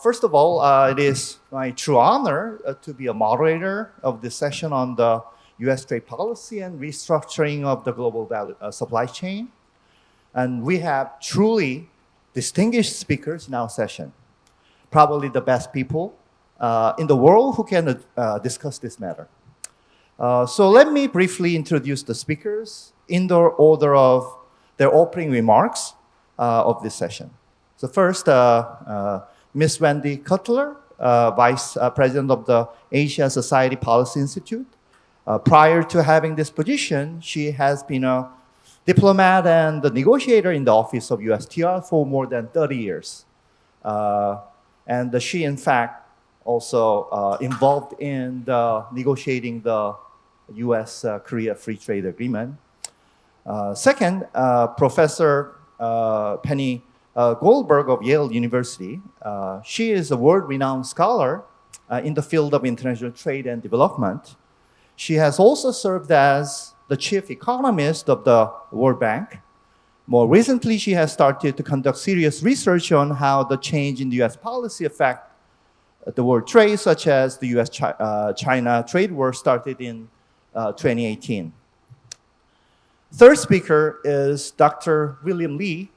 First of all, it is my true honor to be a moderator of this session on the U.S. trade policy and restructuring of the global supply chain. And we have truly distinguished speakers in our session, probably the best people in the world who can discuss this matter. So let me briefly introduce the speakers in the order of their opening remarks of this session. So first, Ms. Wendy Cutler, Vice President of the Asia Society Policy Institute. Prior to having this position, she has been a diplomat and a negotiator in the office of USTR for more than 30 years. And she, in fact, also involved in negotiating the U.S.-Korea Free Trade Agreement. Second, Professor Penny Goldberg of Yale University. She is a world-renowned scholar in the field of international trade and development. She has also served as the chief economist of the World Bank. More recently, she has started to conduct serious research on how the change in the U.S. policy affect the world trade, such as the U.S.-China trade war started in 2018. Third speaker is Dr. William Lee,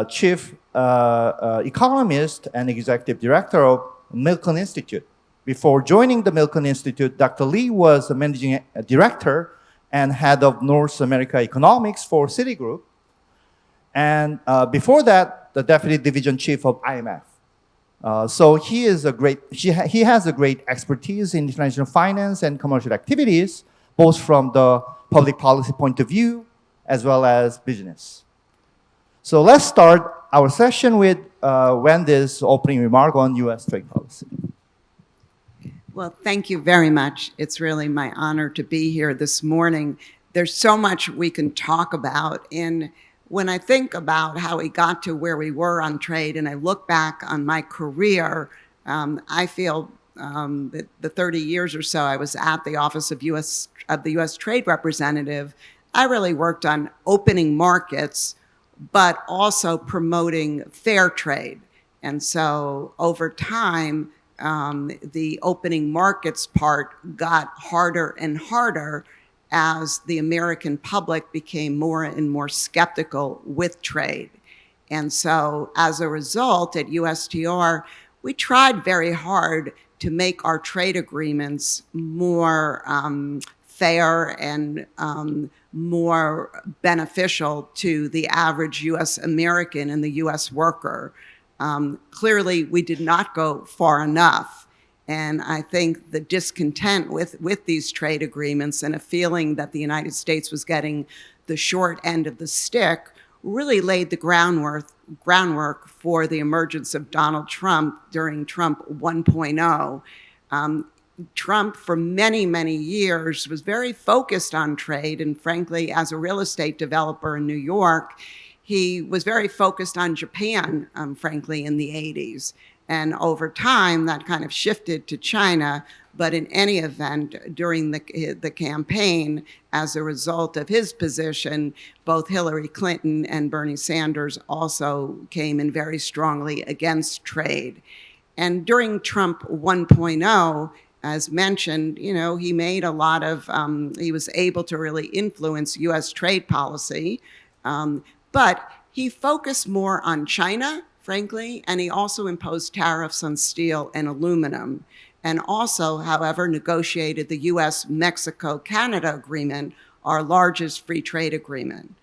chief economist and executive director of Milken Institute. Before joining the Milken Institute, Dr. Lee was a managing director and head of North America economics for Citigroup. And before that, the deputy division chief of IMF. So he has a great expertise in international finance and commercial activities, both from the public policy point of view as well as business. So let's start our session with Wendy's opening remark on U.S. trade policy. Well, thank you very much. It's really my honor to be here this morning. There's so much we can talk about. And when I think about how we got to where we were on trade, and I look back on my career, I feel that the 30 years or so I was at the office of the U.S. Trade Representative, I really worked on opening markets, but also promoting fair trade. And so over time, the opening markets part got harder and harder as the American public became more and more skeptical with trade. And so as a result, at USTR, we tried very hard to make our trade agreements more fair and more beneficial to the average U.S. American and the U.S. worker. Clearly, we did not go far enough. And I think the discontent with these trade agreements and a feeling that the United States was getting the short end of the stick really laid the groundwork for the emergence of Donald Trump during Trump 1.0. Trump, for many, many years, was very focused on trade. And frankly, as a real estate developer in New York, he was very focused on Japan, frankly, in the 80s. And over time, that kind of shifted to China. But in any event, during the campaign, as a result of his position, both Hillary Clinton and Bernie Sanders also came in very strongly against trade. And during Trump 1.0, as mentioned, he made a lot of, he was able to really influence U.S. trade policy. But he focused more on China, frankly, and he also imposed tariffs on steel and aluminum, and also, however, negotiated the U.S.-Mexico-Canada agreement, our largest free trade agreement.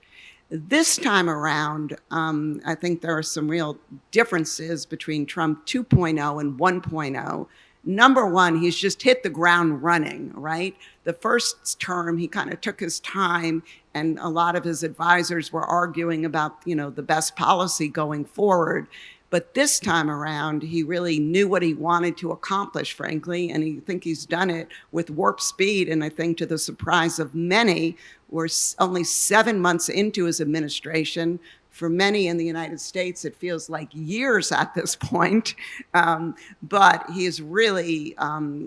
This time around, I think there are some real differences between Trump 2.0 and 1.0. Number one, he's just hit the ground running, right? The first term, he kind of took his time, and a lot of his advisors were arguing about, the best policy going forward. But this time around, he really knew what he wanted to accomplish, frankly, and I think he's done it with warp speed. And I think to the surprise of many, we're only 7 months into his administration. For many in the United States, it feels like years at this point. But he has really,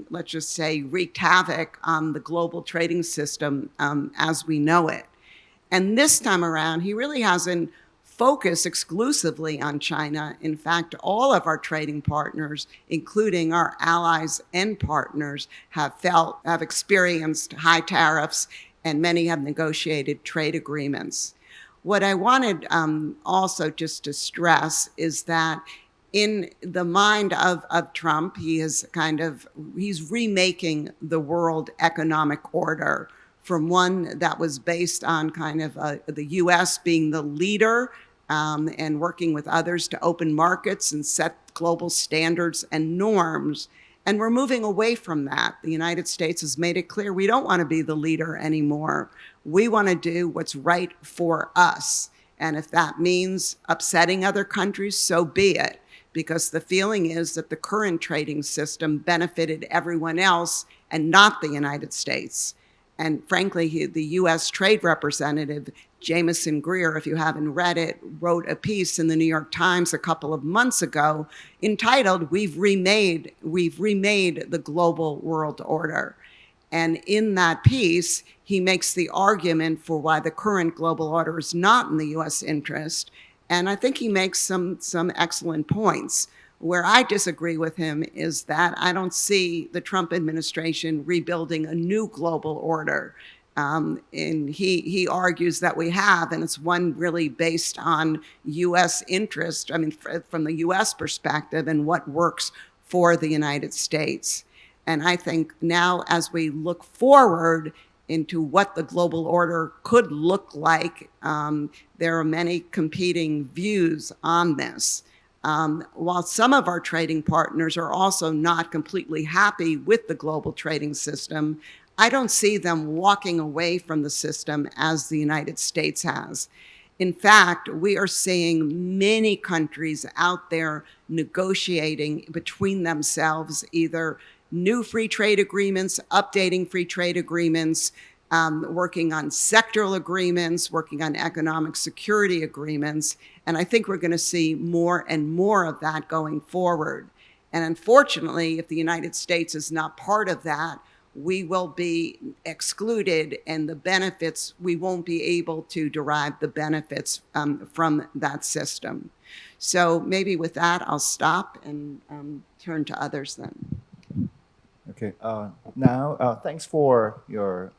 let's just say, wreaked havoc on the global trading system as we know it. And this time around, he really hasn't focus exclusively on China. In fact, all of our trading partners, including our allies and partners, have experienced high tariffs, and many have negotiated trade agreements. What I wanted also just to stress is that in the mind of Trump, he's remaking the world economic order from one that was based on the U.S. being the leader and working with others to open markets and set global standards and norms. And we're moving away from that. The United States has made it clear we don't want to be the leader anymore. We want to do what's right for us. And if that means upsetting other countries, so be it. Because the feeling is that the current trading system benefited everyone else and not the United States. And frankly, the U.S. Trade Representative, Jameson Greer, if you haven't read it, wrote a piece in the New York Times a couple of months ago entitled, We've remade the global world order. And in that piece, he makes the argument for why the current global order is not in the U.S. interest. And I think he makes some excellent points. Where I disagree with him is that I don't see the Trump administration rebuilding a new global order. And he argues that we have, and it's one really based on U.S. interest, from the U.S. perspective and what works for the United States. And I think now as we look forward into what the global order could look like, there are many competing views on this. While some of our trading partners are also not completely happy with the global trading system, I don't see them walking away from the system as the United States has. In fact, we are seeing many countries out there negotiating between themselves either new free trade agreements, updating free trade agreements, working on sectoral agreements, working on economic security agreements. And I think we're going to see more and more of that going forward. And unfortunately, if the United States is not part of that, we will be excluded, and the benefits, we won't be able to derive the benefits from that system. So maybe with that, I'll stop and turn to others then. Okay. Now, thanks for your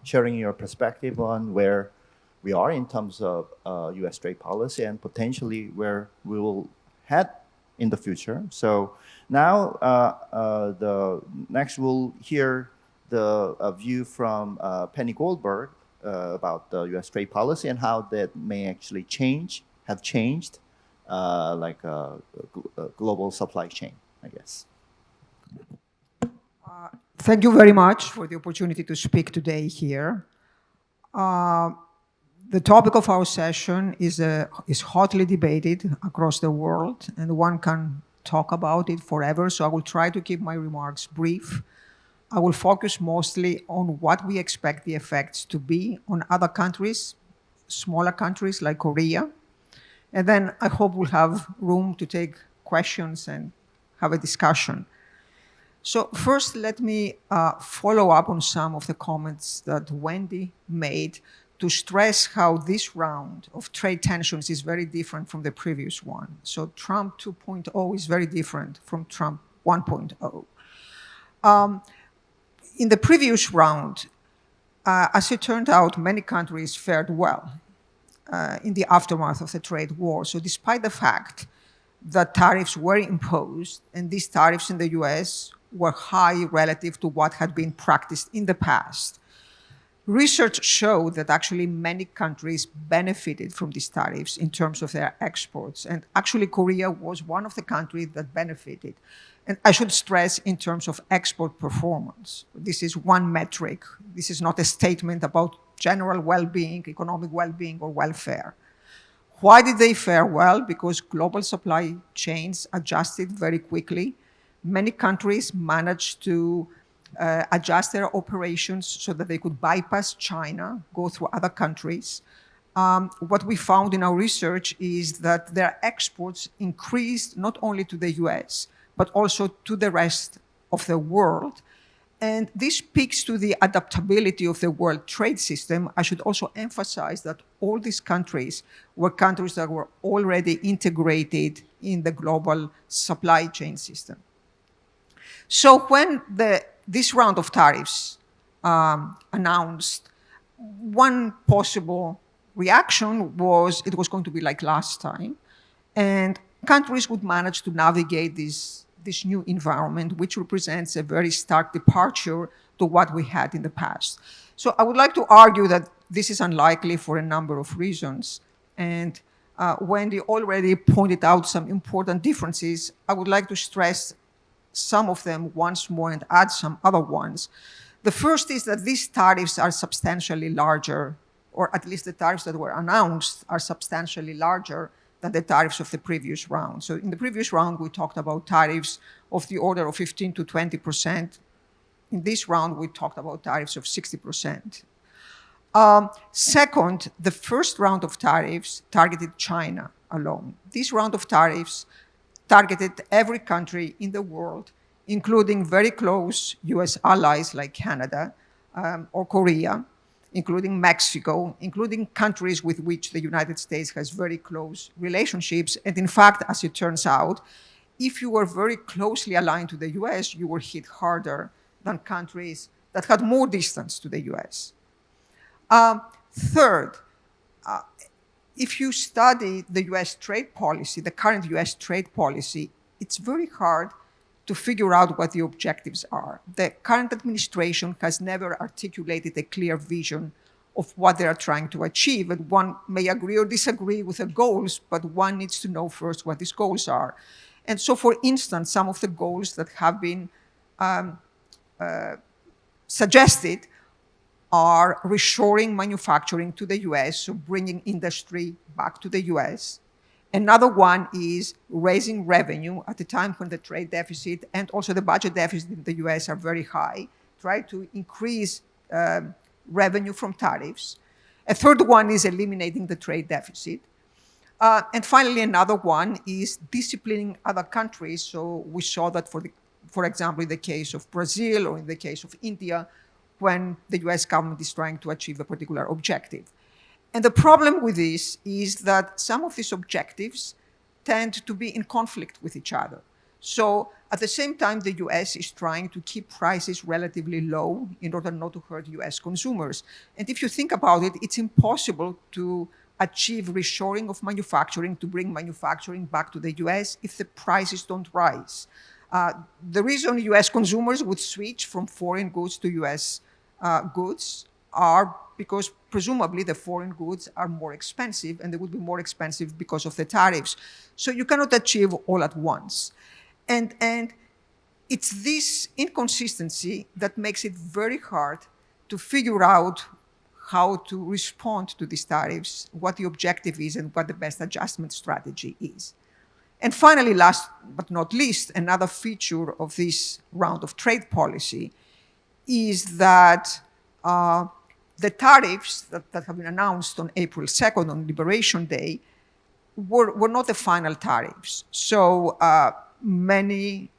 sharing your perspective on where we are in terms of U.S. trade policy and potentially where we will head in the future. So now, the next we'll hear the view from Penny Goldberg about the U.S. trade policy and how that may actually have changed, like a global supply chain, I guess. Thank you very much for the opportunity to speak today here. The topic of our session is hotly debated across the world, and one can talk about it forever, so I will try to keep my remarks brief. I will focus mostly on what we expect the effects to be on other countries, smaller countries like Korea, and then I hope we'll have room to take questions and have a discussion. So first, let me follow up on some of the comments that Wendy made to stress how this round of trade tensions is very different from the previous one. So Trump 2.0 is very different from Trump 1.0. In the previous round, as it turned out, many countries fared well in the aftermath of the trade war. So despite the fact that tariffs were imposed, and these tariffs in the US were high relative to what had been practiced in the past, research showed that actually many countries benefited from these tariffs in terms of their exports. And actually Korea was one of the countries that benefited. And I should stress in terms of export performance. This is one metric. This is not a statement about general well-being, economic well-being, or welfare. Why did they fare well? Because global supply chains adjusted very quickly. Many countries managed to adjust their operations so that they could bypass China, go through other countries. What we found in our research is that their exports increased not only to the US, but also to the rest of the world. And this speaks to the adaptability of the world trade system. I should also emphasize that all these countries were countries that were already integrated in the global supply chain system. So when this round of tariffs announced, one possible reaction was it was going to be like last time, and countries would manage to navigate this new environment, which represents a very stark departure to what we had in the past. So I would like to argue that this is unlikely for a number of reasons. And Wendy already pointed out some important differences. I would like to stress some of them once more and add some other ones. The first is that these tariffs are substantially larger, or at least the tariffs that were announced are substantially larger than the tariffs of the previous round. So in the previous round, we talked about tariffs of the order of 15 to 20%. In this round, we talked about tariffs of 60%. Second, the first round of tariffs targeted China alone. This round of tariffs targeted every country in the world, including very close US allies like Canada or Korea, including Mexico, including countries with which the United States has very close relationships. And in fact, as it turns out, if you were very closely aligned to the US, you were hit harder than countries that had more distance to the US. Third, if you study the US trade policy, the current US trade policy, it's very hard to figure out what the objectives are. The current administration has never articulated a clear vision of what they are trying to achieve. And one may agree or disagree with the goals, but one needs to know first what these goals are. And so, for instance, some of the goals that have been suggested are reshoring manufacturing to the US, so bringing industry back to the US. Another one is raising revenue at a time when the trade deficit and also the budget deficit in the US are very high. Try to increase revenue from tariffs. A third one is eliminating the trade deficit. And finally, another one is disciplining other countries. So we saw that, for example, in the case of Brazil or in the case of India, when the US government is trying to achieve a particular objective. And the problem with this is that some of these objectives tend to be in conflict with each other. So at the same time, the US is trying to keep prices relatively low in order not to hurt US consumers. And if you think about it, it's impossible to achieve reshoring of manufacturing, to bring manufacturing back to the US if the prices don't rise. The reason US consumers would switch from foreign goods to US goods are because presumably the foreign goods are more expensive, and they would be more expensive because of the tariffs. So you cannot achieve all at once. And it's this inconsistency that makes it very hard to figure out how to respond to these tariffs, what the objective is, and what the best adjustment strategy is. And finally, last but not least, another feature of this round of trade policy is that the tariffs that have been announced on April 2nd, on Liberation Day, were not the final tariffs. So many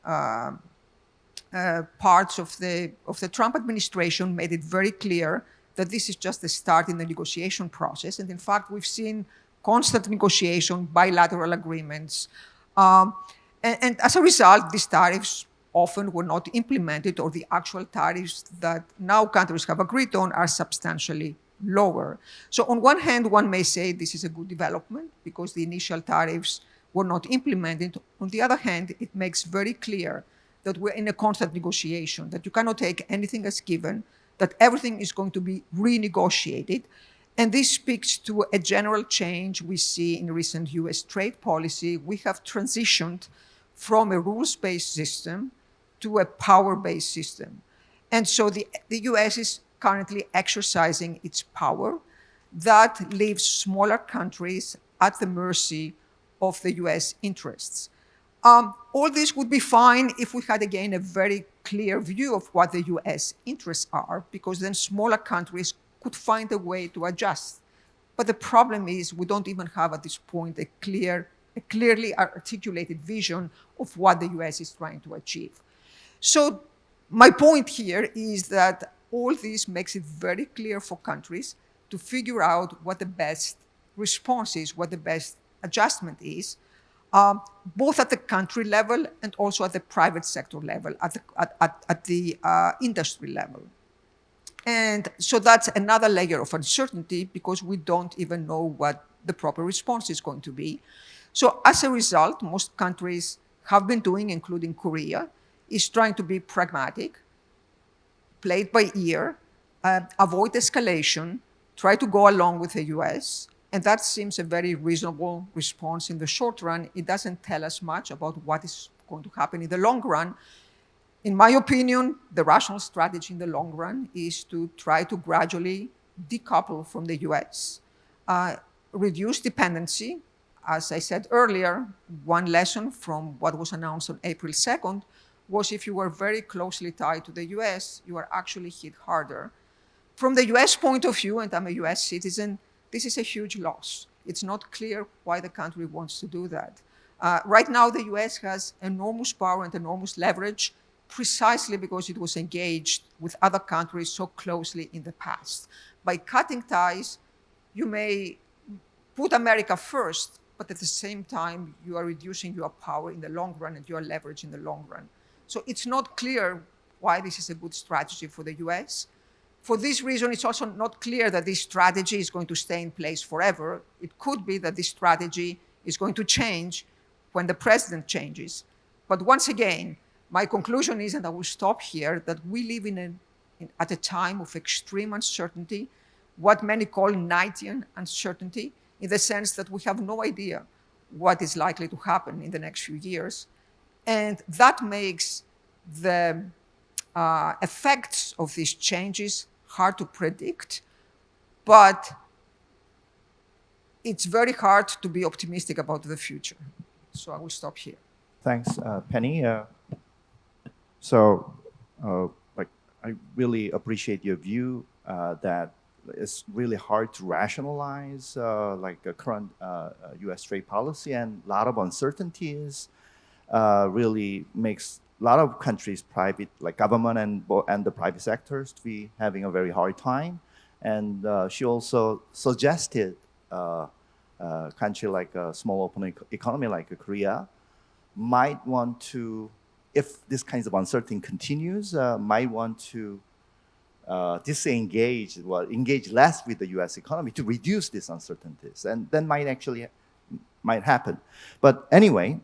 parts of the Trump administration made it very clear that this is just the start in the negotiation process. And in fact, we've seen constant negotiation, bilateral agreements. And as a result, these tariffs often were not implemented, or the actual tariffs that now countries have agreed on are substantially lower. So on one hand, one may say this is a good development because the initial tariffs were not implemented. On the other hand, it makes very clear that we're in a constant negotiation, that you cannot take anything as given, that everything is going to be renegotiated. And this speaks to a general change we see in recent US trade policy. We have transitioned from a rules-based system to a power-based system. And so the US is currently exercising its power. That leaves smaller countries at the mercy of the US interests. All this would be fine if we had, again, a very clear view of what the US interests are, because then smaller countries could find a way to adjust. But the problem is we don't even have at this point a clearly articulated vision of what the US is trying to achieve. So My point here is that all this makes it very clear for countries to figure out what the best response is, what the best adjustment is, both at the country level and also at the private sector level, at the industry level. And so that's another layer of uncertainty because we don't even know what the proper response is going to be. So as a result, most countries have been doing, including Korea, is trying to be pragmatic, play it by ear, avoid escalation, try to go along with the US. And that seems a very reasonable response in the short run. It doesn't tell us much about what is going to happen in the long run. In my opinion, the rational strategy in the long run is to try to gradually decouple from the US, reduce dependency. As I said earlier, one lesson from what was announced on April 2nd was if you were very closely tied to the US, you are actually hit harder. From the US point of view, and I'm a US citizen, this is a huge loss. It's not clear why the country wants to do that. Right now, the US has enormous power and enormous leverage precisely because it was engaged with other countries so closely in the past. By cutting ties, you may put America first, but at the same time, you are reducing your power in the long run and your leverage in the long run. So it's not clear why this is a good strategy for the US. For this reason, it's also not clear that this strategy is going to stay in place forever. It could be that this strategy is going to change when the president changes. But once again, my conclusion is, and I will stop here, that we live at a time of extreme uncertainty, what many call Knightian uncertainty, in the sense that we have no idea what is likely to happen in the next few years. And that makes the effects of these changes hard to predict, but it's very hard to be optimistic about the future. So I will stop here. Thanks, Penny. I really appreciate your view that it's really hard to rationalize a current U.S. trade policy, and a lot of uncertainties really makes a lot of countries, private, like government and the private sectors, to be having a very hard time. And she also suggested a country like a small open economy like Korea might want to, if this kind of uncertainty continues, might want to disengage, engage less with the U.S. economy to reduce these uncertainties, and then might happen. But anyway,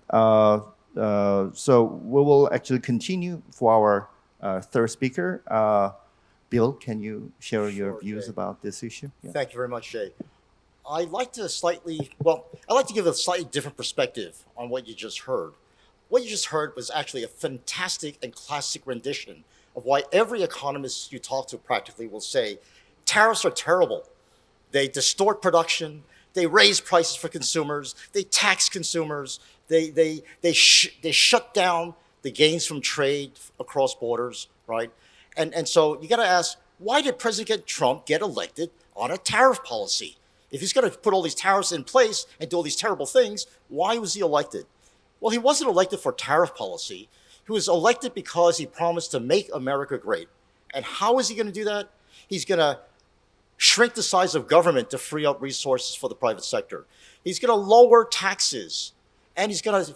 so we will actually continue for our third speaker. Bill, can you share your views Jay. about this issue? Yeah. Thank you very much, Jay. I'd like to give a slightly different perspective on what you just heard. What you just heard was actually a fantastic and classic rendition of why every economist you talk to practically will say, tariffs are terrible. They distort production, they raise prices for consumers, they tax consumers, they shut down the gains from trade across borders, right? And so you gotta ask, why did President Trump get elected on a tariff policy? If he's gonna put all these tariffs in place and do all these terrible things, why was he elected? Well, he wasn't elected for tariff policy. He was elected because he promised to make America great. And how is he gonna do that? He's gonna shrink the size of government to free up resources for the private sector. He's gonna lower taxes, and he's gonna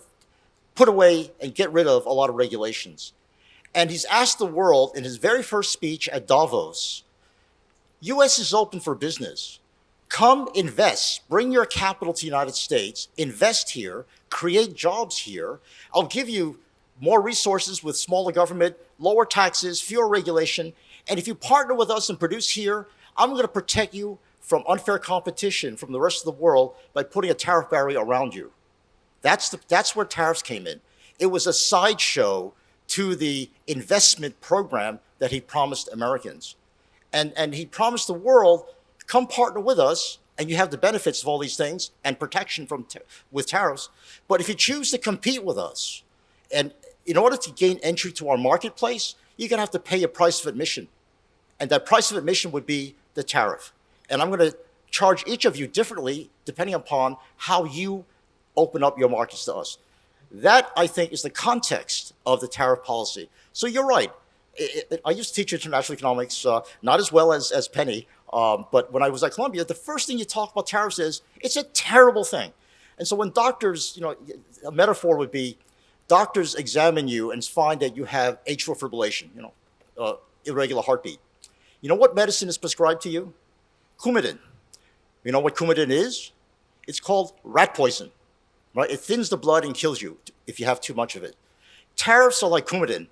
put away and get rid of a lot of regulations. And he's asked the world in his very first speech at Davos, US is open for business. Come invest, bring your capital to the United States, invest here, create jobs here. I'll give you more resources with smaller government, lower taxes, fewer regulation. And if you partner with us and produce here, I'm going to protect you from unfair competition from the rest of the world by putting a tariff barrier around you. That's where tariffs came in. It was a sideshow to the investment program that he promised Americans. And he promised the world, come partner with us, and you have the benefits of all these things and protection with tariffs. But if you choose to compete with us, and in order to gain entry to our marketplace, you're going to have to pay a price of admission. And that price of admission would be the tariff. And I'm going to charge each of you differently depending upon how you open up your markets to us. That, I think, is the context of the tariff policy. So you're right. I used to teach international economics, not as well as Penny, but when I was at Columbia, the first thing you talk about tariffs is it's a terrible thing. And so when doctors, a metaphor would be doctors examine you and find that you have atrial fibrillation, irregular heartbeat. You know what medicine is prescribed to you? Coumadin. You know what Coumadin is? It's called rat poison, right? It thins the blood and kills you if you have too much of it. Tariffs are like Coumadin,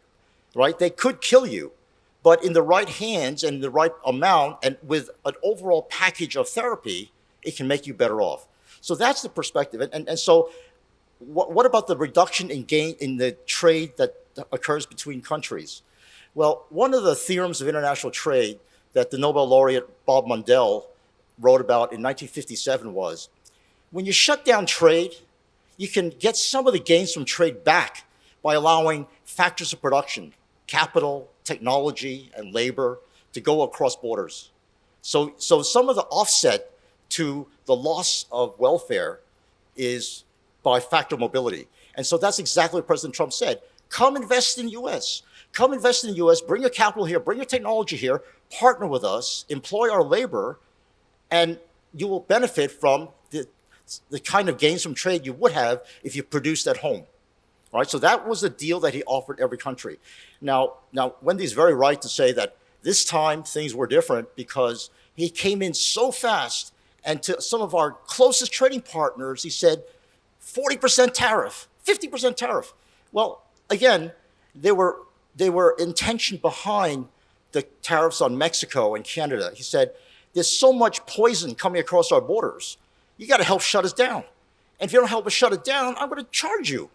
right? They could kill you, but in the right hands and the right amount and with an overall package of therapy, it can make you better off. So that's the perspective. And so what about the reduction in gain in the trade that occurs between countries? Well, one of the theorems of international trade that the Nobel laureate Bob Mundell wrote about in 1957 was, when you shut down trade, you can get some of the gains from trade back by allowing factors of production, capital, technology, and labor to go across borders. So some of the offset to the loss of welfare is by factor mobility. And so that's exactly what President Trump said. Come invest in the U.S. Come invest in the U.S., bring your capital here, bring your technology here, partner with us, employ our labor, and you will benefit from the kind of gains from trade you would have if you produced at home. All right, so that was the deal that he offered every country. Now, Wendy's very right to say that this time things were different because he came in so fast, and to some of our closest trading partners, he said, 40% tariff, 50% tariff. Well, again, they were intention behind the tariffs on Mexico and Canada. He said, there's so much poison coming across our borders. You got to help shut us down. And if you don't help us shut it down, I'm going to charge you.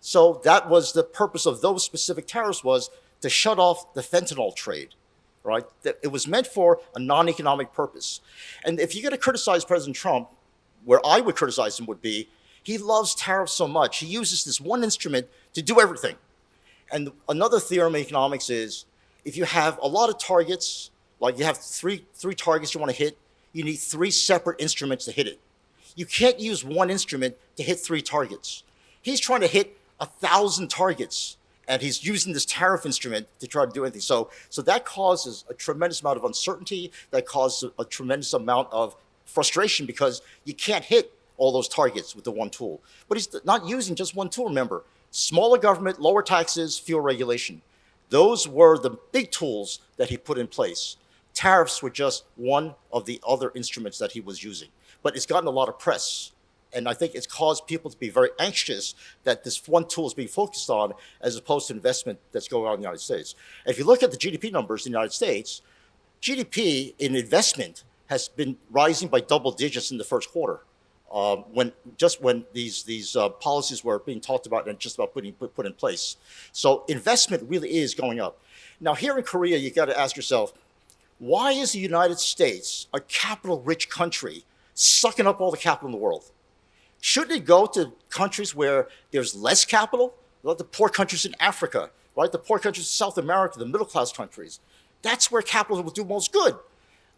So that was the purpose of those specific tariffs, was to shut off the fentanyl trade, right? It was meant for a non-economic purpose. And if you're going to criticize President Trump, where I would criticize him would be, he loves tariffs so much. He uses this one instrument to do everything. And another theorem in economics is, if you have a lot of targets, like you have three targets you want to hit, you need three separate instruments to hit it. You can't use one instrument to hit three targets. He's trying to hit 1,000 targets, and he's using this tariff instrument to try to do anything. So that causes a tremendous amount of uncertainty, that causes a tremendous amount of frustration because you can't hit all those targets with the one tool. But he's not using just one tool, remember. Smaller government, lower taxes, fewer regulation. Those were the big tools that he put in place. Tariffs were just one of the other instruments that he was using. But it's gotten a lot of press. And I think it's caused people to be very anxious that this one tool is being focused on as opposed to investment that's going on in the United States. And if you look at the GDP numbers in the United States, GDP in investment has been rising by double digits in the first quarter. When these policies were being talked about and just about put in place. So investment really is going up. Now here in Korea, you got to ask yourself, why is the United States, a capital-rich country, sucking up all the capital in the world? Shouldn't it go to countries where there's less capital? Like the poor countries in Africa, right? The poor countries in South America, the middle-class countries. That's where capital will do most good.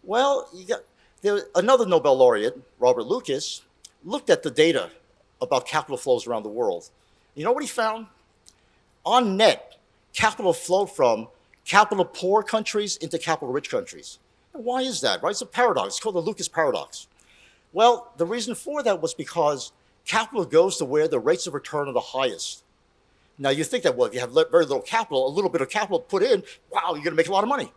Well, another Nobel laureate, Robert Lucas, looked at the data about capital flows around the world. You know what he found? On net, capital flowed from capital poor countries into capital rich countries. And why is that, right? It's a paradox. It's called the Lucas paradox. Well, the reason for that was because capital goes to where the rates of return are the highest. Now you think that, well, if you have very little capital, a little bit of capital put in, wow, you're going to make a lot of money.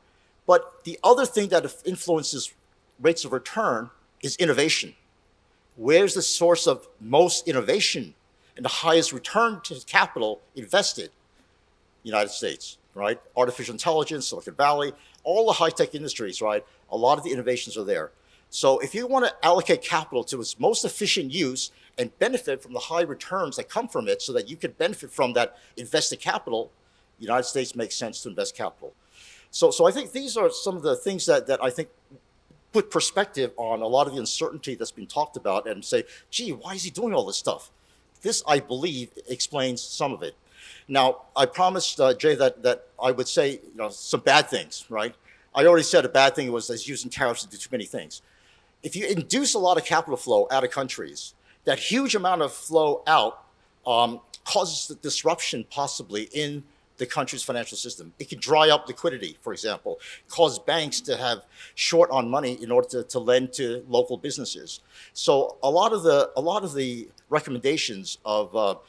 But the other thing that influences rates of return is innovation. Where's the source of most innovation and the highest return to capital invested? United States, right? Artificial intelligence, Silicon Valley, all the high-tech industries, right? A lot of the innovations are there. So if you want to allocate capital to its most efficient use and benefit from the high returns that come from it so that you can benefit from that invested capital, the United States makes sense to invest capital. So I think these are some of the things that I think put perspective on a lot of the uncertainty that's been talked about and say, gee, why is he doing all this stuff? This, I believe, explains some of it. Now, I promised, Jay, that I would say some bad things, right? I already said a bad thing was he's using tariffs to do too many things. If you induce a lot of capital flow out of countries, that huge amount of flow out causes the disruption possibly in the country's financial system. It can dry up liquidity, for example, cause banks to have short on money in order to lend to local businesses. So a lot of the recommendations of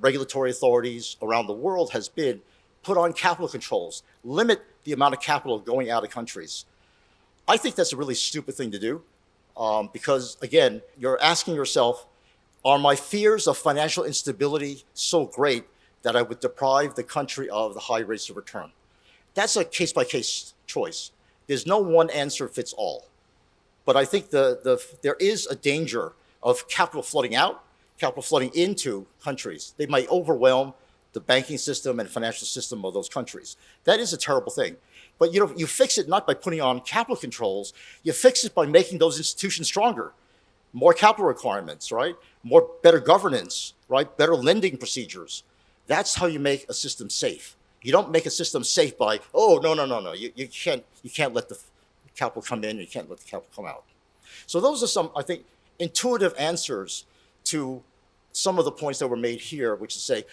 regulatory authorities around the world has been put on capital controls, limit the amount of capital going out of countries. I think that's a really stupid thing to do because, again, you're asking yourself, are my fears of financial instability so great that I would deprive the country of the high rates of return? That's a case-by-case choice. There's no one answer fits all. But I think there is a danger of capital flooding out, capital flooding into countries. They might overwhelm the banking system and financial system of those countries. That is a terrible thing. But you fix it not by putting on capital controls, you fix it by making those institutions stronger. More capital requirements, right? Better governance, right? Better lending procedures. That's how you make a system safe. You don't make a system safe by, oh, no. You can't let the capital come in, you can't let the capital come out. So those are some, I think, intuitive answers to some of the points that were made here, which is say,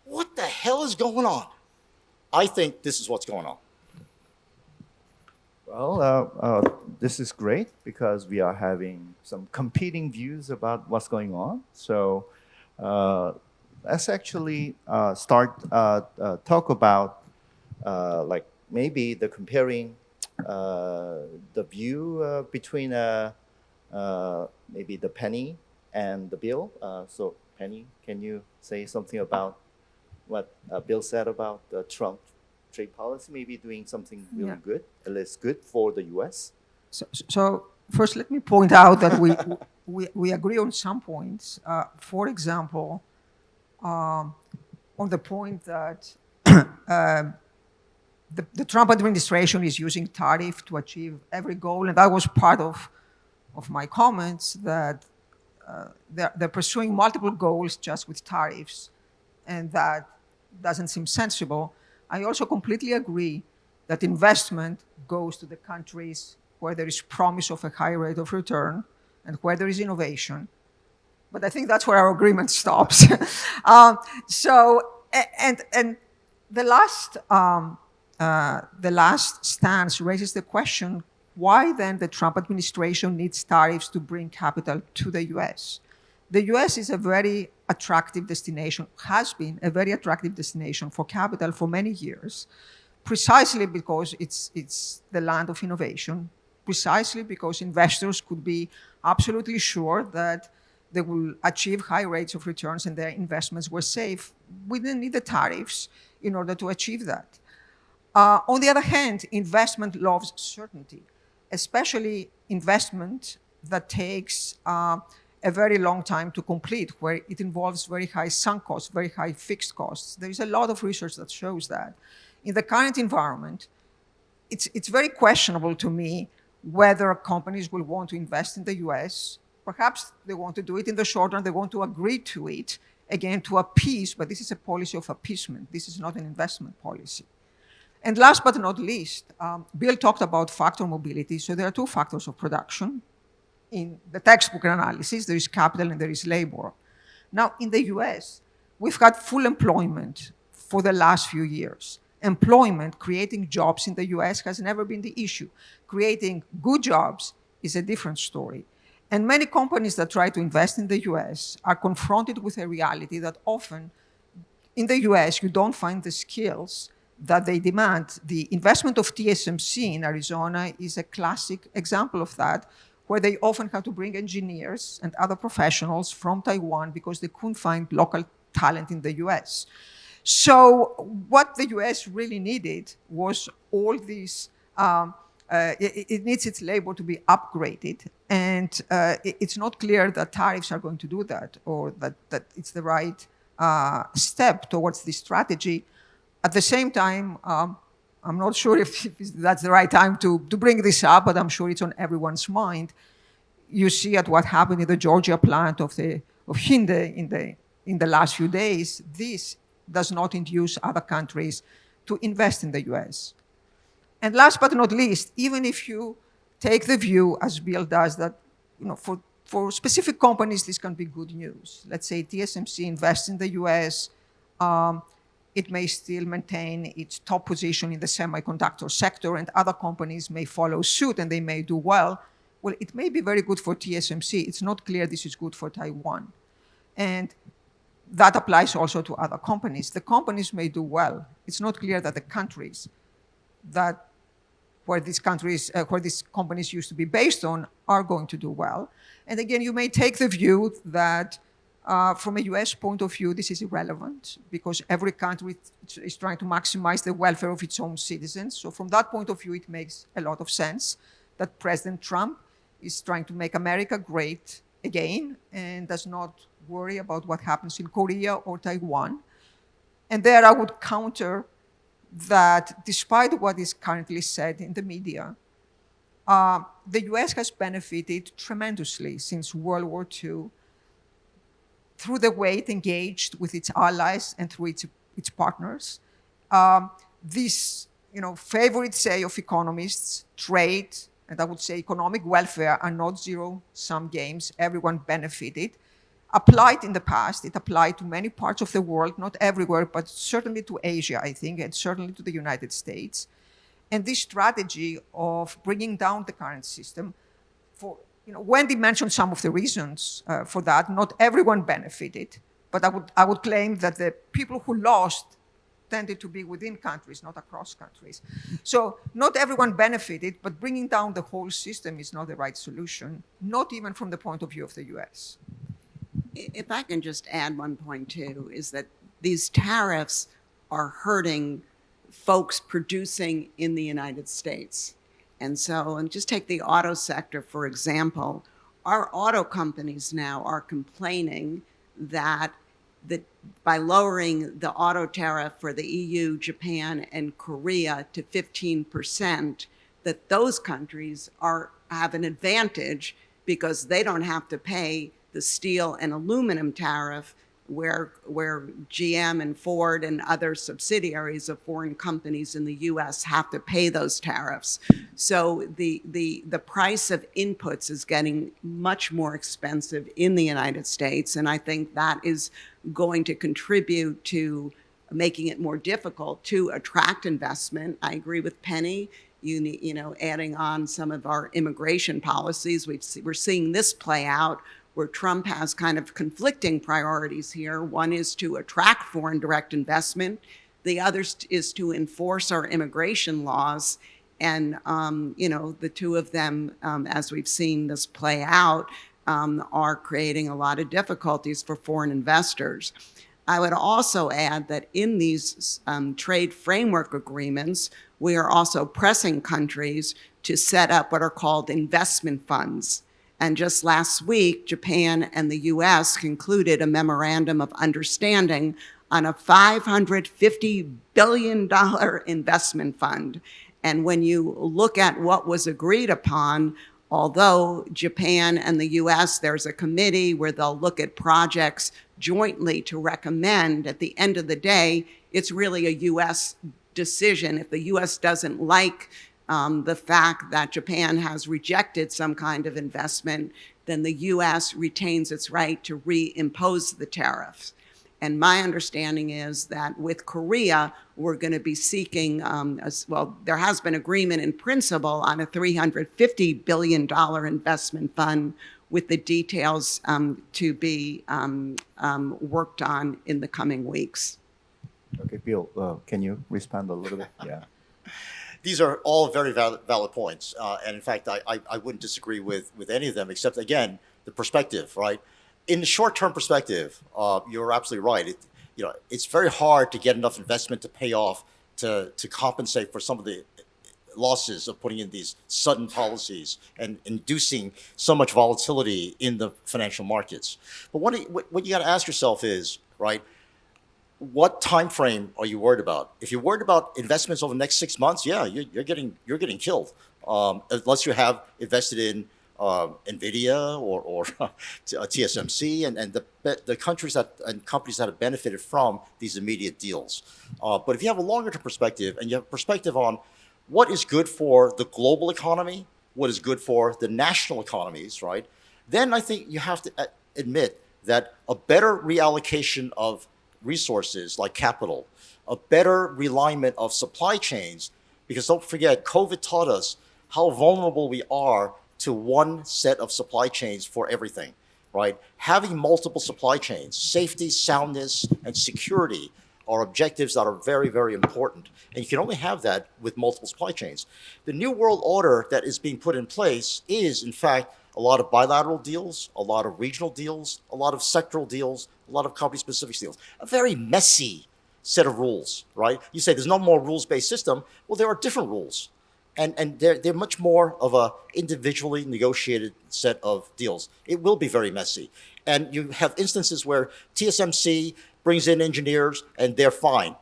what the hell is going on? I think this is what's going on. Well, this is great because we are having some competing views about what's going on. So let's actually talk about like maybe the comparing the view between maybe the penny and the bill. So Penny, can you say something about what Bill said about the Trump trade policy, maybe doing something really good, at least good for the U.S.? So first, let me point out that we agree on some points. For example, on the point that the Trump administration is using tariff to achieve every goal, and that was part of my comments that they're pursuing multiple goals just with tariffs, and that doesn't seem sensible. I also completely agree that investment goes to the countries where there is promise of a high rate of return and where there is innovation. But I think that's where our agreement stops. And the last stance raises the question, why then the Trump administration needs tariffs to bring capital to the US? The US is a very attractive destination, has been a very attractive destination for capital for many years, precisely because it's the land of innovation, precisely because investors could be absolutely sure that they will achieve high rates of returns and their investments were safe. We didn't need the tariffs in order to achieve that. On the other hand, investment loves certainty, especially investment that takes a very long time to complete, where it involves very high sunk costs, very high fixed costs. There is a lot of research that shows that. In the current environment, it's very questionable to me whether companies will want to invest in the US. Perhaps they want to do it in the short run, they want to agree to it, again, to appease, but this is a policy of appeasement. This is not an investment policy. And last but not least, Bill talked about factor mobility. So there are two factors of production. In the textbook analysis, there is capital and there is labor. Now, in the US, we've had full employment for the last few years. Employment, creating jobs in the US has never been the issue. Creating good jobs is a different story. And many companies that try to invest in the US are confronted with a reality that often in the US, you don't find the skills that they demand. The investment of TSMC in Arizona is a classic example of that, where they often have to bring engineers and other professionals from Taiwan because they couldn't find local talent in the US. So what the US really needed was all these, it needs its labor to be upgraded. And it's not clear that tariffs are going to do that, or that it's the right step towards this strategy. At the same time, I'm not sure if that's the right time to bring this up, but I'm sure it's on everyone's mind. You see at what happened in the Georgia plant of Hyundai in the last few days. This does not induce other countries to invest in the US. And last but not least, even if you take the view, as Bill does, that for specific companies this can be good news. Let's say TSMC invests in the US. it may still maintain its top position in the semiconductor sector, and other companies may follow suit and they may do well. Well, it may be very good for TSMC. It's not clear this is good for Taiwan. And that applies also to other companies. The companies may do well. It's not clear that the countries where these companies used to be based on are going to do well. And again, you may take the view that from a US point of view, this is irrelevant because every country is trying to maximize the welfare of its own citizens. So from that point of view, it makes a lot of sense that President Trump is trying to make America great again and does not worry about what happens in Korea or Taiwan. And there I would counter that despite what is currently said in the media, the US has benefited tremendously since World War II through the way it engaged with its allies and through its partners. This favorite say of economists, trade, and I would say economic welfare are not zero-sum games. Everyone benefited. Applied in the past, it applied to many parts of the world, not everywhere, but certainly to Asia, I think, and certainly to the United States. And this strategy of bringing down the current system, Wendy mentioned some of the reasons for that. Not everyone benefited, but I would claim that the people who lost tended to be within countries, not across countries. So not everyone benefited, but bringing down the whole system is not the right solution, not even from the point of view of the US. If I can just add one point too, is that these tariffs are hurting folks producing in the United States. And just take the auto sector, for example. Our auto companies now are complaining that by lowering the auto tariff for the EU, Japan, and Korea to 15%, that those countries have an advantage because they don't have to pay the steel and aluminum tariff where GM and Ford and other subsidiaries of foreign companies in the US have to pay those tariffs. So the price of inputs is getting much more expensive in the United States, and I think that is going to contribute to making it more difficult to attract investment. I agree with Penny. Adding on some of our immigration policies, we're seeing this play out where Trump has kind of conflicting priorities here. One is to attract foreign direct investment. The other is to enforce our immigration laws. And, the two of them, as we've seen this play out, are creating a lot of difficulties for foreign investors. I would also add that in these trade framework agreements, we are also pressing countries to set up what are called investment funds. And just last week, Japan and the US concluded a memorandum of understanding on a $550 billion investment fund. And when you look at what was agreed upon, although Japan and the US, there's a committee where they'll look at projects jointly to recommend, at the end of the day, it's really a US decision. If the US doesn't like the fact that Japan has rejected some kind of investment, then the US retains its right to reimpose the tariffs. And my understanding is that with Korea, we're going to be seeking, there has been agreement in principle on a $350 billion investment fund with the details to be worked on in the coming weeks. Okay, Bill, can you respond a little bit? Yeah. These are all very valid points. And in fact, I wouldn't disagree with any of them, except, again, the perspective, right? In the short-term perspective, you're absolutely right. It's very hard to get enough investment to pay off to compensate for some of the losses of putting in these sudden policies and inducing so much volatility in the financial markets. But what you got to ask yourself is, right, what time frame are you worried about? If you're worried about investments over the next 6 months, yeah, you're getting killed. Unless you have invested in NVIDIA or TSMC and the countries and companies that have benefited from these immediate deals. But if you have a longer term perspective and you have perspective on what is good for the global economy, what is good for the national economies, right? Then I think you have to admit that a better reallocation of resources like capital a better realignment of supply chains, because don't forget, COVID taught us how vulnerable we are to one set of supply chains for everything, right? Having multiple supply chains, safety, soundness, and security are objectives that are very, very important. And you can only have that with multiple supply chains. The new world order that is being put in place is, in fact, a lot of bilateral deals, a lot of regional deals, a lot of sectoral deals, a lot of company-specific deals. A very messy set of rules, right? You say there's no more rules-based system. Well, there are different rules. And they're much more of a individually negotiated set of deals. It will be very messy. And you have instances where TSMC brings in engineers and they're fine.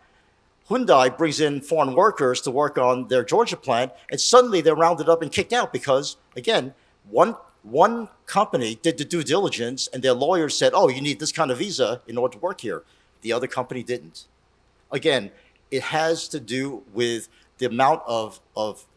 Hyundai brings in foreign workers to work on their Georgia plant, and suddenly they're rounded up and kicked out because, again, one company did the due diligence and their lawyers said, oh, you need this kind of visa in order to work here. The other company didn't. Again, it has to do with the amount of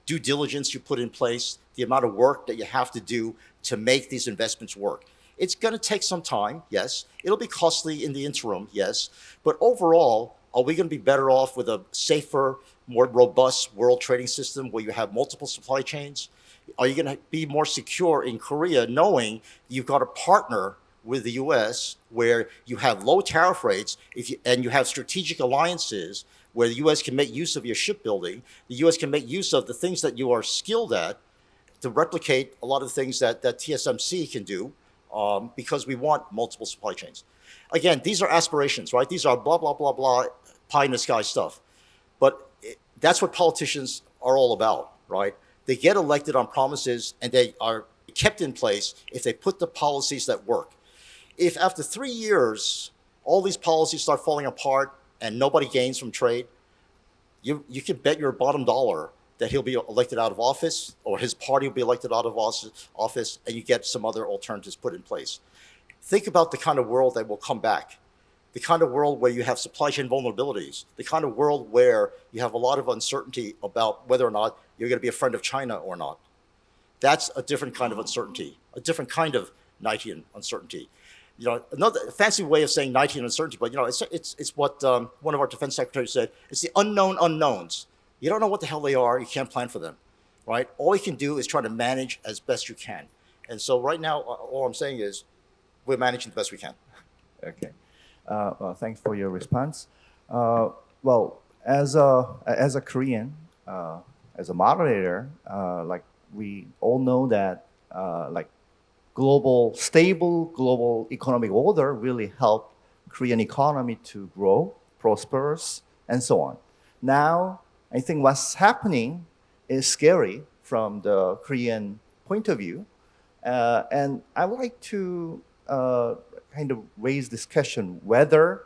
due diligence you put in place, the amount of work that you have to do to make these investments work. It's going to take some time, yes. It'll be costly in the interim, yes. But overall, are we going to be better off with a safer, more robust world trading system where you have multiple supply chains? Are you going to be more secure in Korea knowing you've got a partner with the U.S. where you have low tariff rates and you have strategic alliances where the U.S. can make use of your shipbuilding, the U.S. can make use of the things that you are skilled at to replicate a lot of the things that TSMC can do because we want multiple supply chains. Again, these are aspirations, right? These are blah, blah, blah, blah, pie in the sky stuff. But that's what politicians are all about, right? They get elected on promises and they are kept in place if they put the policies that work. If after 3 years, all these policies start falling apart and nobody gains from trade, you can bet your bottom dollar that he'll be elected out of office or his party will be elected out of office and you get some other alternatives put in place. Think about the kind of world that will come back, the kind of world where you have supply chain vulnerabilities, the kind of world where you have a lot of uncertainty about whether or not you're going to be a friend of China or not. That's a different kind of uncertainty, a different kind of Knightian uncertainty. You know, another fancy way of saying Knightian uncertainty, but you know, it's what one of our defense secretaries said. It's the unknown unknowns. You don't know what the hell they are. You can't plan for them, right? All you can do is try to manage as best you can. And so right now, all I'm saying is we're managing the best we can. Okay. Well, thanks for your response. Well, as a Korean, as a moderator, like we all know that like stable global economic order really help Korean economy to grow, prosperous, and so on. Now, I think what's happening is scary from the Korean point of view. And I would like to kind of raise this question whether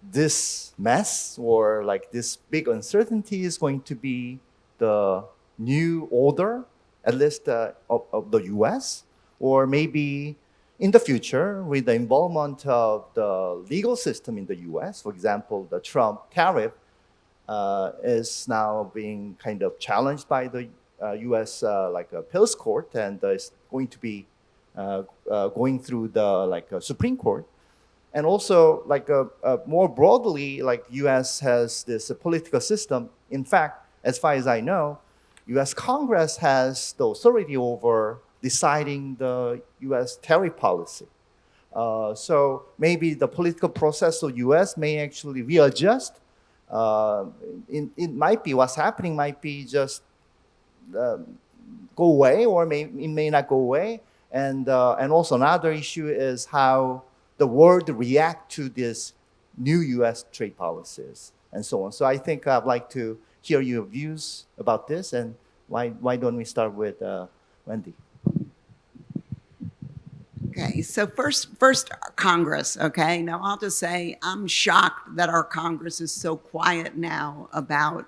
this mess or like this big uncertainty is going to be the new order, at least of the U.S., or maybe in the future with the involvement of the legal system in the U.S., for example, the Trump tariff is now being kind of challenged by the U.S. like appeals court and is going to be going through the Supreme Court. And also like more broadly, like U.S. has this political system. In fact, as far as I know, U.S. Congress has the authority over deciding the U.S. tariff policy. So maybe the political process of U.S. may actually readjust. It might be what's happening might be just go away, or it may not go away. And also another issue is how the world react to this new U.S. trade policies and so on. So I think I'd like to hear your views about this, and why don't we start with Wendy? Okay, so first Congress, okay? Now I'll just say I'm shocked that our Congress is so quiet now about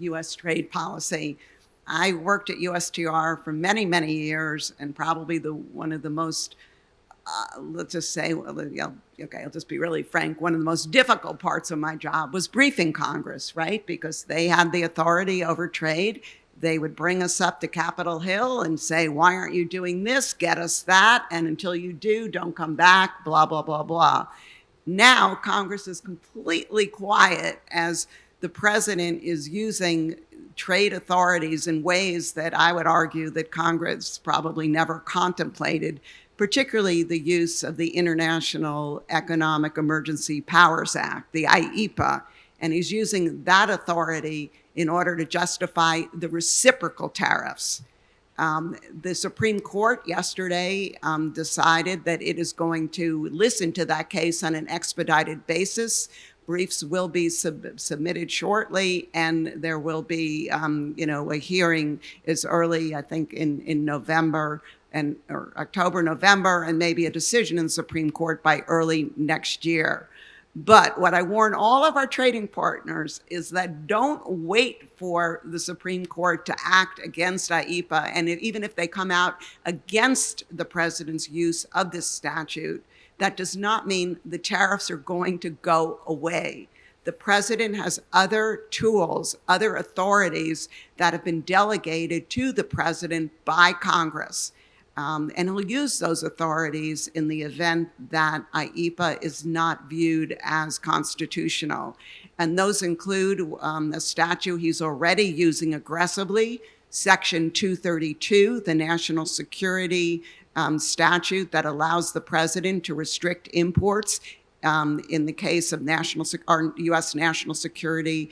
U.S. trade policy. I worked at USTR for many, many years, and probably one of the most, let's just say, okay, I'll just be really frank, one of the most difficult parts of my job was briefing Congress, right? Because they had the authority over trade. They would bring us up to Capitol Hill and say, why aren't you doing this? Get us that. And until you do, don't come back, blah, blah, blah, blah. Now Congress is completely quiet as the president is using trade authorities in ways that I would argue that Congress probably never contemplated, particularly the use of the International Economic Emergency Powers Act, the IEPA. And he's using that authority in order to justify the reciprocal tariffs. The Supreme Court yesterday decided that it is going to listen to that case on an expedited basis. Briefs will be submitted shortly, and there will be, a hearing as early, I think, in November or October, November, and maybe a decision in the Supreme Court by early next year. But what I warn all of our trading partners is that don't wait for the Supreme Court to act against IEPA. And even if they come out against the president's use of this statute, that does not mean the tariffs are going to go away. The president has other tools, other authorities that have been delegated to the president by Congress. And he'll use those authorities in the event that IEPA is not viewed as constitutional. And those include a statute he's already using aggressively, Section 232, the national security statute that allows the president to restrict imports in the case of U.S. national security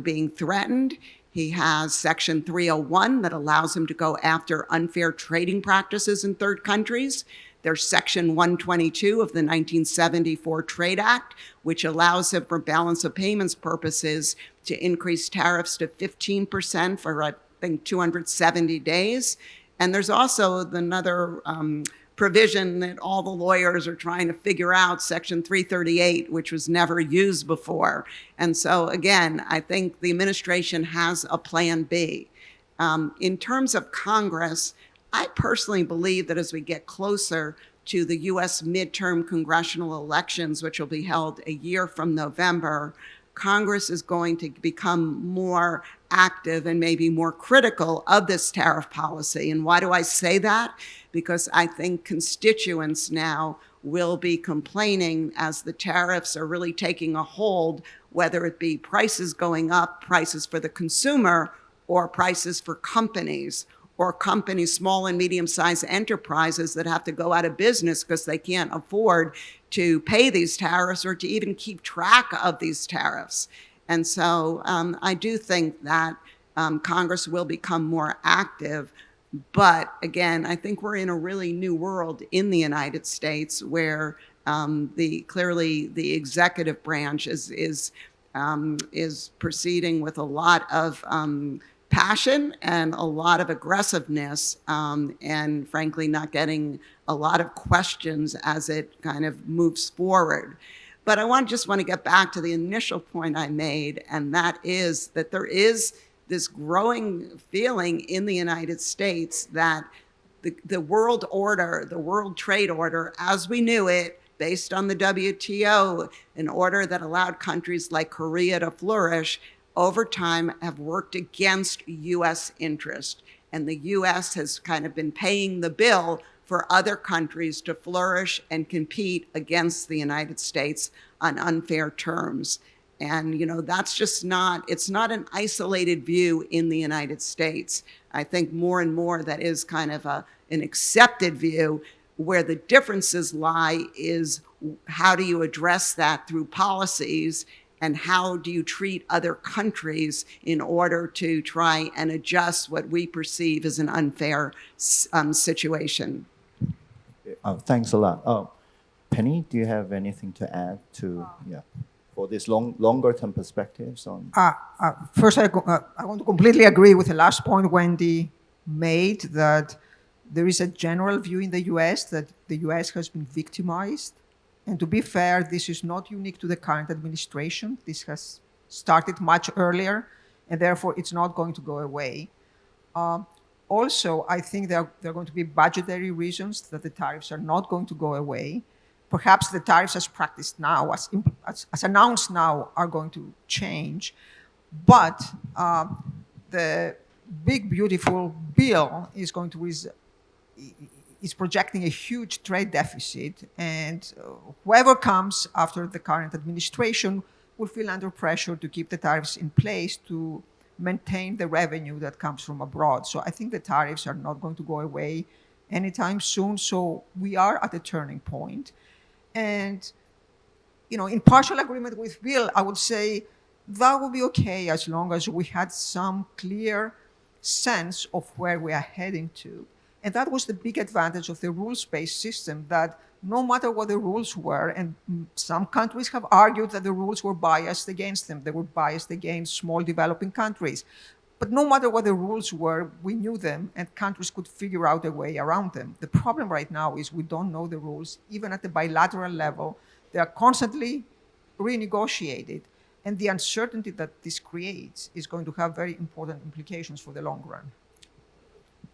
being threatened. He has Section 301 that allows him to go after unfair trading practices in third countries. There's Section 122 of the 1974 Trade Act, which allows him, for balance of payments purposes, to increase tariffs to 15% for, I think, 270 days. And there's also another provision that all the lawyers are trying to figure out, Section 338, which was never used before. And so, again, I think the administration has a plan B. In terms of Congress, I personally believe that as we get closer to the U.S. midterm congressional elections, which will be held a year from November, Congress is going to become more active and maybe more critical of this tariff policy. And why do I say that? Because I think constituents now will be complaining as the tariffs are really taking a hold, whether it be prices going up, prices for the consumer, or prices for companies, or companies, small and medium-sized enterprises that have to go out of business because they can't afford to pay these tariffs or to even keep track of these tariffs. And so I do think that Congress will become more active. But again, I think we're in a really new world in the United States where clearly the executive branch is proceeding with a lot of passion and a lot of aggressiveness, and frankly not getting a lot of questions as it kind of moves forward. But I just want to get back to the initial point I made, and that is that there is this growing feeling in the United States that the world order, the world trade order as we knew it, based on the WTO, an order that allowed countries like Korea to flourish, over time have worked against U.S. interest. And the U.S. has kind of been paying the bill for other countries to flourish and compete against the United States on unfair terms. And, that's just it's not an isolated view in the United States. I think more and more that is kind of an accepted view. Where the differences lie is how do you address that through policies, and how do you treat other countries in order to try and adjust what we perceive as an unfair situation. Thanks a lot. Penny, do you have anything to add for this longer term perspectives on? First, I want to completely agree with the last point Wendy made, that there is a general view in the U.S. that the U.S. has been victimized. And to be fair, this is not unique to the current administration. This has started much earlier, and therefore it's not going to go away. Also, I think there are going to be budgetary reasons that the tariffs are not going to go away. Perhaps the tariffs as practiced now, as announced now, are going to change. But the big, beautiful bill is going to is projecting a huge trade deficit, and whoever comes after the current administration will feel under pressure to keep the tariffs in place to maintain the revenue that comes from abroad. So I think the tariffs are not going to go away anytime soon. So we are at a turning point. And, in partial agreement with Bill, I would say that would be okay as long as we had some clear sense of where we are heading to. And that was the big advantage of the rules-based system, that no matter what the rules were, and some countries have argued that the rules were biased against them. They were biased against small developing countries. But no matter what the rules were, we knew them, and countries could figure out a way around them. The problem right now is we don't know the rules, even at the bilateral level. They are constantly renegotiated. And the uncertainty that this creates is going to have very important implications for the long run.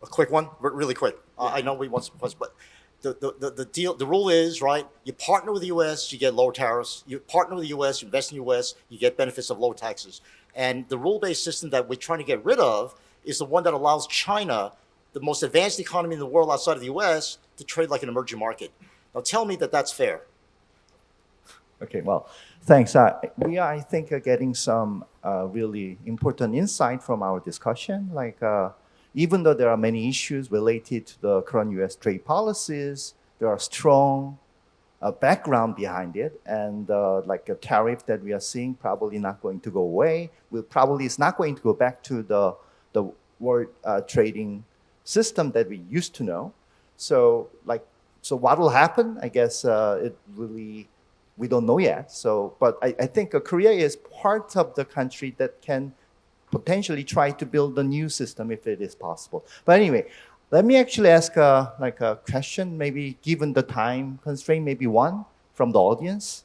A quick one, really quick. I know we want some questions, but the rule is, right, you partner with the U.S., you get lower tariffs. You partner with the U.S., you invest in the U.S., you get benefits of low taxes. And the rule-based system that we're trying to get rid of is the one that allows China, the most advanced economy in the world outside of the U.S., to trade like an emerging market. Now tell me that that's fair. Okay, well, thanks. We are, I think, getting some really important insight from our discussion. Like, even though there are many issues related to the current U.S. trade policies, there are strong background behind it, and like a tariff that we are seeing probably not going to go away. It's not going to go back to the world trading system that we used to know. So what will happen? I guess we don't know yet. So, but I think Korea is part of the country that can potentially try to build a new system if it is possible. But anyway, let me actually ask a question, maybe given the time constraint, maybe one from the audience.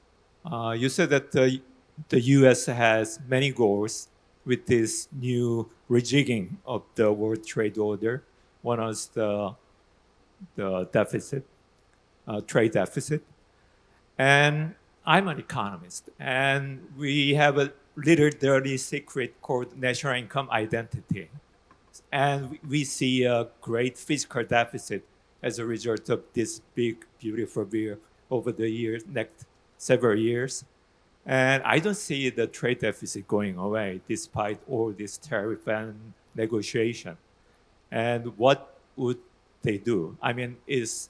You said that the U.S. has many goals with this new rejigging of the world trade order. One is the deficit, trade deficit. And I'm an economist, and we have a little dirty secret called national income identity. And we see a great fiscal deficit as a result of this big, beautiful bill over the years, next several years. And I don't see the trade deficit going away despite all this tariff and negotiation. And what would they do? I mean, is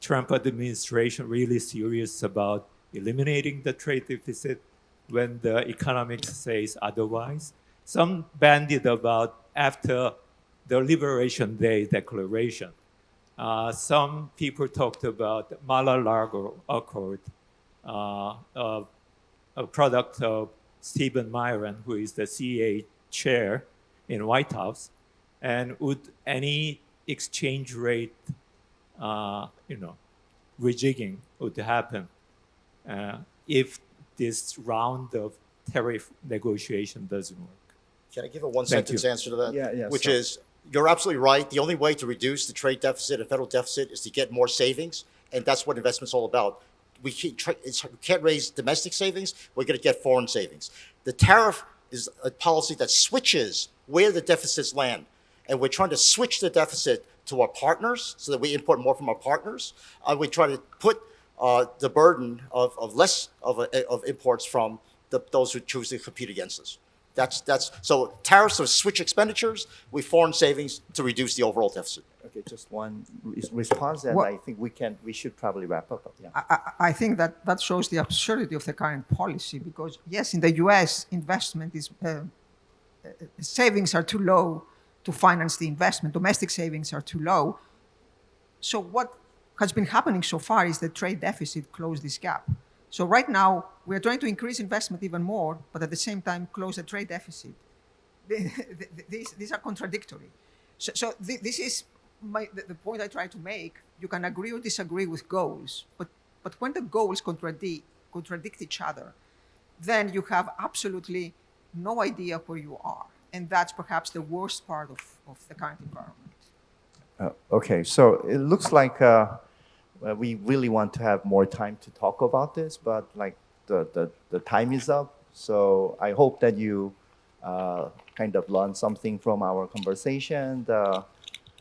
Trump administration really serious about eliminating the trade deficit when the economics says otherwise? Some bandied about after the Liberation Day declaration. Some people talked about Mar-a-Lago Accord, a product of Stephen Myron, who is the CA chair in White House. And would any exchange rate rejigging would happen if this round of tariff negotiation doesn't work? Can I give a one-sentence answer to that? Yeah. Which is, you're absolutely right. The only way to reduce the trade deficit and federal deficit is to get more savings, and that's what investment's all about. We can't raise domestic savings. We're going to get foreign savings. The tariff is a policy that switches where the deficits land, and we're trying to switch the deficit to our partners so that we import more from our partners. We try to put the burden of less of imports from those who choose to compete against us. So tariffs are switch expenditures with foreign savings to reduce the overall deficit. Okay, just one response, and I think we should probably wrap up. Yeah. I think that shows the absurdity of the current policy, because yes, in the U.S., investment is savings are too low to finance the investment. Domestic savings are too low. So what has been happening so far is the trade deficit closed this gap. So right now, we are trying to increase investment even more, but at the same time, close the trade deficit. These are contradictory. So this is the point I try to make. You can agree or disagree with goals, but when the goals contradict each other, then you have absolutely no idea where you are. And that's perhaps the worst part of the current environment. Okay, so it looks like we really want to have more time to talk about this, but like the time is up. So I hope that you kind of learned something from our conversation.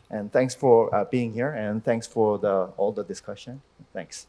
And thanks for being here, and thanks for all the discussion. Thanks.